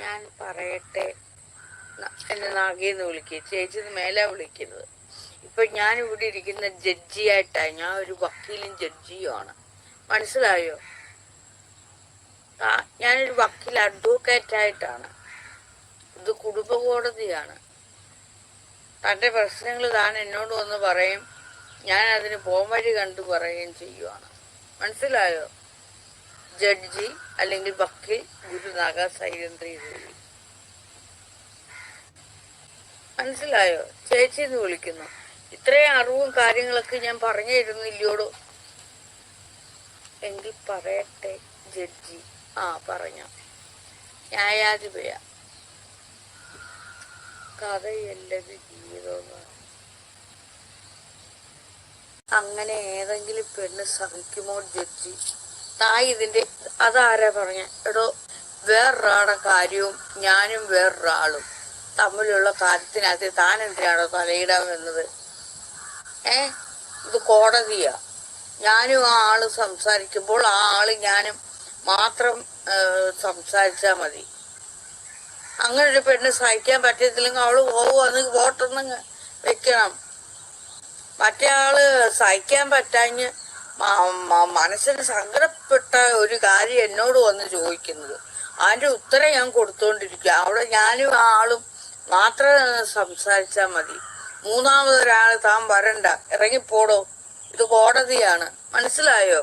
ഞാൻ പറയട്ടെ, എന്നെ നാഗേന്ന് വിളിക്കുക, ചേച്ചിന്ന് മേലെ വിളിക്കുന്നത്. ഇപ്പൊ ഞാൻ ഇവിടെ ഇരിക്കുന്ന ജഡ്ജിയായിട്ടാണ്. ഞാൻ ഒരു വക്കീലും ജഡ്ജിയുമാണ്. മനസ്സിലായോ? ഞാനൊരു വക്കീൽ അഡ്വക്കേറ്റായിട്ടാണ്. ഇത് കുടുംബ കോടതിയാണ്. തൻ്റെ പ്രശ്നങ്ങൾ താൻ എന്നോട് വന്ന് പറയും, ഞാൻ അതിന് പോംവഴി കണ്ടു പറയുകയും ചെയ്യുവാണ്. മനസ്സിലായോ? ജഡ്ജി അല്ലെങ്കിൽ വക്കീൽ ഗുരുനാഗ സൈലന്ത്രി ദേവി. മനസ്സിലായോ? ചേച്ചി എന്ന് വിളിക്കുന്നു. ഇത്രയും അറിവും കാര്യങ്ങളൊക്കെ ഞാൻ പറഞ്ഞു തരുന്നില്ലോടോ. എങ്കിൽ പറയട്ടെ ജഡ്ജി. പറഞ്ഞ ന്യായാധിപയ. കഥയല്ലത് ജീവിതമെന്ന്. അങ്ങനെ ഏതെങ്കിലും പെണ്ണ് സഹിക്കുമോ ജഡ്ജി? ഇതിന്റെ അതാരാ പറഞ്ഞ? എടോ, വേറൊരാളുടെ കാര്യവും ഞാനും വേറൊരാളും തമ്മിലുള്ള കാര്യത്തിനകത്ത് താൻ എന്തിനാണോ തലയിടാൻ വന്നത്? ഇത് കോടതിയാ. ഞാനും ആ ആള് സംസാരിക്കുമ്പോൾ ആ ആള് ഞാനും മാത്രം സംസാരിച്ചാ മതി. അങ്ങനെ ഒരു പെണ്ണ് സഹിക്കാൻ പറ്റത്തില്ലെങ്കിൽ അവള് പോവുക, വോട്ടൊന്നും വെക്കണം. മറ്റേ ആള് സഹിക്കാൻ പറ്റാഞ്ഞ് മനസ്സിന് സങ്കടപ്പെട്ട ഒരു കാര്യം എന്നോട് വന്ന് ചോദിക്കുന്നത്, അതിന്റെ ഉത്തരം ഞാൻ കൊടുത്തോണ്ടിരിക്കുക. അവിടെ ഞാനും ആ ആളും മാത്രം സംസാരിച്ചാ മതി. മൂന്നാമതൊരാള് താൻ വരണ്ട, ഇറങ്ങിപ്പോടോ. ഇത് കോടതിയാണ്. മനസ്സിലായോ?